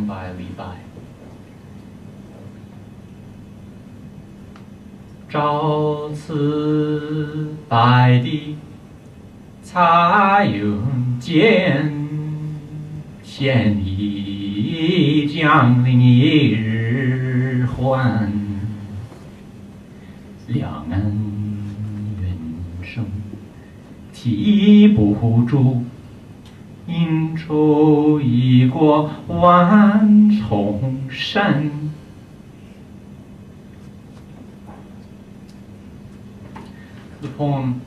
200礼拜。朝辞白帝彩云间，现已将临一日还。两岸猿声啼不住，应愁已过万重山。The poem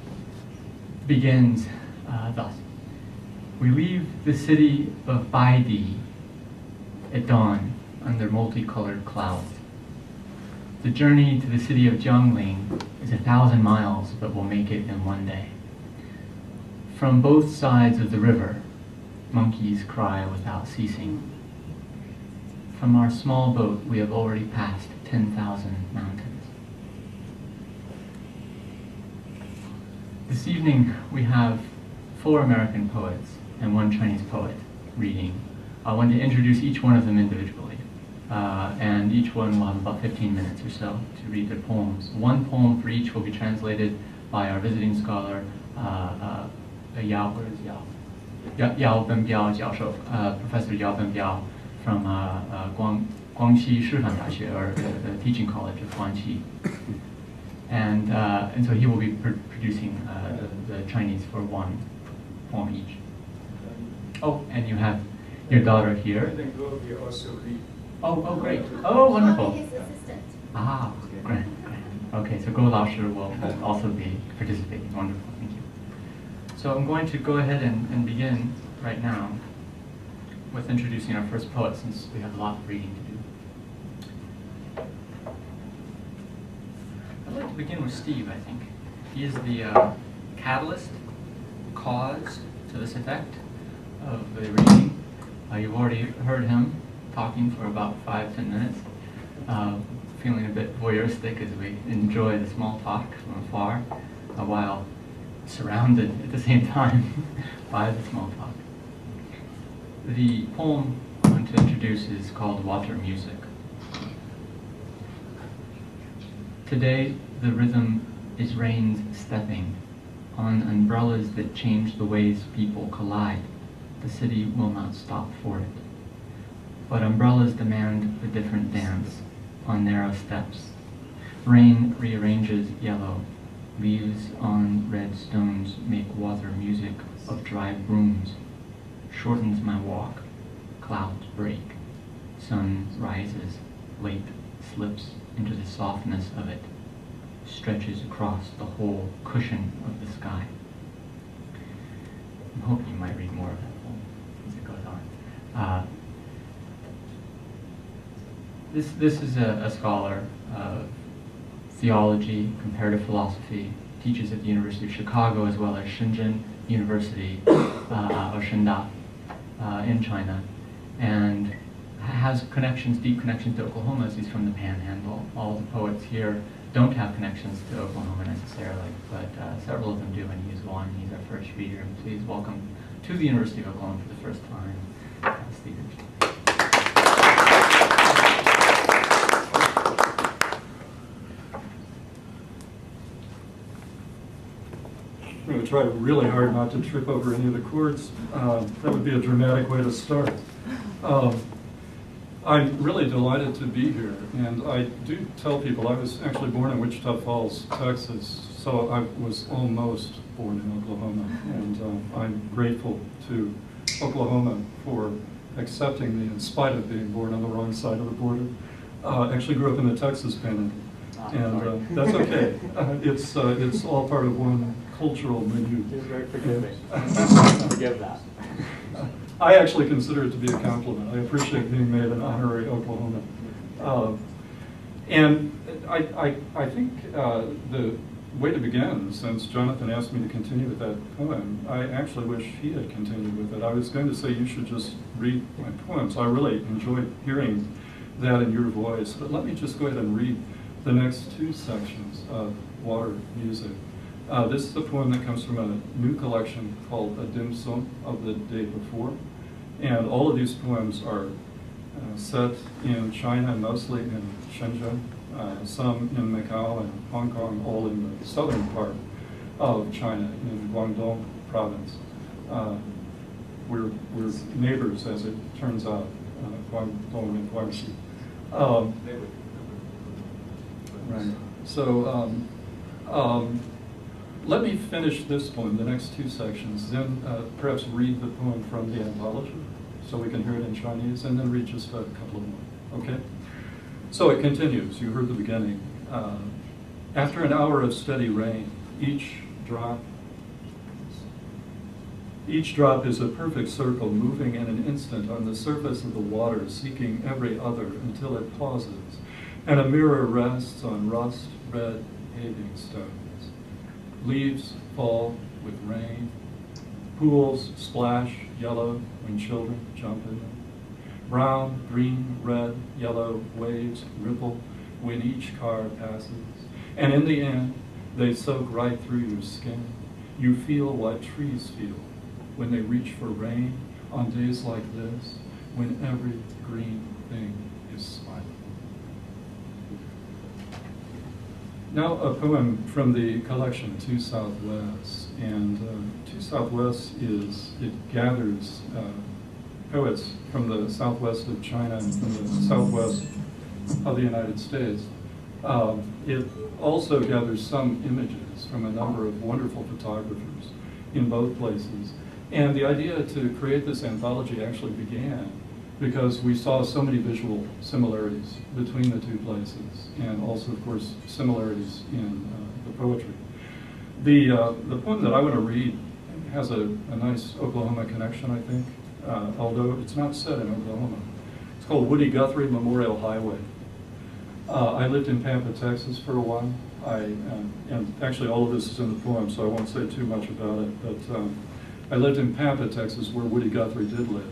begins thus. We leave the city of Baidi at dawn under multicolored clouds. The journey to the city of Jiangling is 1,000 miles, but we'll make it in one day. From both sides of the river, monkeys cry without ceasing. From our small boat, we have already passed 10,000 mountains. This evening, we have 4 American poets and 1 Chinese poet reading. I want to introduce each one of them individually, and each one will have about 15 minutes or so to read their poems. 1 poem for each will be translated by our visiting scholar, Yao Benbiao Yao, Professor Benbiao from Guangxi Shifan Daxue, or the teaching college of Guangxi. And so he will be producing the Chinese for 1 poem each. Oh, and you have your daughter here. I think Go will also read. Oh, great. Oh, wonderful. His assistant. Ah, great. Okay, so Go Lao Shi will also be participating. Wonderful, thank you. So I'm going to go ahead and begin right now with introducing our first poet, since we have a lot of reading to do. I'd like to begin with Steve, I think. He is the catalyst, cause to this effect of the reading. You've already heard him talking for about 5-10 minutes, feeling a bit voyeuristic as we enjoy the small talk from afar, while surrounded at the same time by the small talk. The poem I want to introduce is called Water Music. Today, the rhythm is rain's stepping on umbrellas that change the ways people collide. The city will not stop for it. But umbrellas demand a different dance on narrow steps. Rain rearranges yellow. Leaves on red stones make water music of dry brooms. Shortens my walk. Clouds break. Sun rises. Late slips into the softness of it. Stretches across the whole cushion of the sky. I'm hoping you might read more of that poem as it goes on. This is a scholar of theology, comparative philosophy, teaches at the University of Chicago as well as Shenzhen University, or Shenda, in China, and has connections, deep connections to Oklahoma, as he's from the Panhandle. All the poets here don't have connections to Oklahoma necessarily, but several of them do, and he's one. He's our first reader, and please welcome to the University of Oklahoma for the first time, Steve. I'm going to try really hard not to trip over any of the chords. That would be a dramatic way to start. I'm really delighted to be here, and I do tell people I was actually born in Wichita Falls, Texas, so I was almost born in Oklahoma, and I'm grateful to Oklahoma for accepting me in spite of being born on the wrong side of the border. Actually grew up in the Texas Panhandle, and that's okay. It's all part of one cultural menu. He's very forgiving. Forgive that. I actually consider it to be a compliment. I appreciate being made an honorary Oklahoman. And I think the way to begin, since Jonathan asked me to continue with that poem, I actually wish he had continued with it. I was going to say you should just read my poems. I really enjoyed hearing that in your voice. But let me just go ahead and read the next 2 sections of Water Music. This is a poem that comes from a new collection called A Dim Sum of the Day Before. And all of these poems are set in China, mostly in Shenzhen, some in Macau and Hong Kong, all in the southern part of China, in Guangdong province. We're neighbors, as it turns out, Guangdong and Guangxi. Right. So let me finish this poem, the next two sections, then perhaps read the poem from the anthology so we can hear it in Chinese, and then read just a couple of more, okay? So it continues, you heard the beginning. After an hour of steady rain, each drop is a perfect circle moving in an instant on the surface of the water, seeking every other until it pauses, and a mirror rests on rust-red paving stones. Leaves fall with rain. Pools splash yellow when children jump in them. Brown, green, red, yellow waves ripple when each car passes. And in the end, they soak right through your skin. You feel what trees feel when they reach for rain on days like this, when every green thing is smiling. Now a poem from the collection Two Southwest, and Two Southwest it gathers poets from the southwest of China and from the southwest of the United States. It also gathers some images from a number of wonderful photographers in both places. And the idea to create this anthology actually began because we saw so many visual similarities between the two places, and also, of course, similarities in the poetry. The poem that I want to read has a nice Oklahoma connection, I think, although it's not set in Oklahoma. It's called Woody Guthrie Memorial Highway. I lived in Pampa, Texas for a while. And actually all of this is in the poem, so I won't say too much about it, but I lived in Pampa, Texas, where Woody Guthrie did live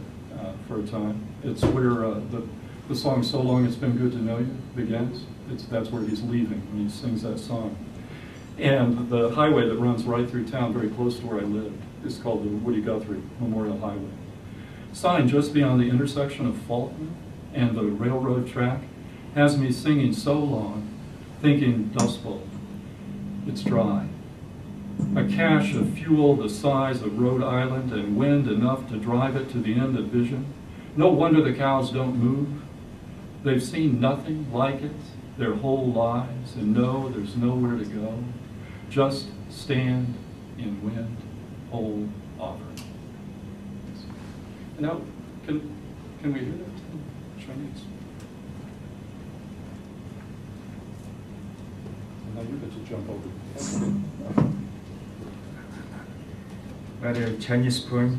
for a time. It's where the song "So Long It's Been Good to Know You" begins. That's where he's leaving when he sings that song. And the highway that runs right through town, very close to where I lived, is called the Woody Guthrie Memorial Highway. Sign just beyond the intersection of Fulton and the railroad track has me singing so long, thinking Dust Bowl. It's dry. A cache of fuel the size of Rhode Island and wind enough to drive it to the end of vision. No wonder the cows don't move. They've seen nothing like it their whole lives and know there's nowhere to go. Just stand in wind, hold, offer. Now, can we hear that in Chinese? Now you get to jump over. By the Chinese poem.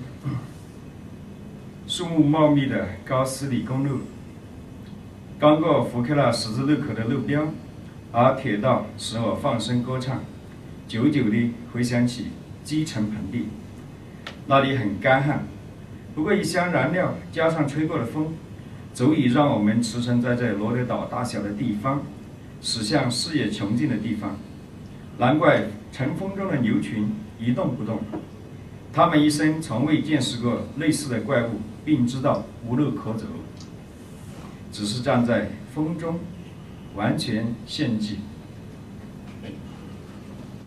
树木茂密的高斯里公路，刚过福克纳十字路口的路标，而铁道使我放声歌唱，久久地回想起基层盆地。那里很干旱，不过一箱燃料加上吹过的风，足以让我们驰骋在这罗德岛大小的地方，驶向视野穷尽的地方。难怪晨风中的牛群一动不动。 他们一生从未见识过类似的怪物，并知道无路可走，只是站在风中，完全献祭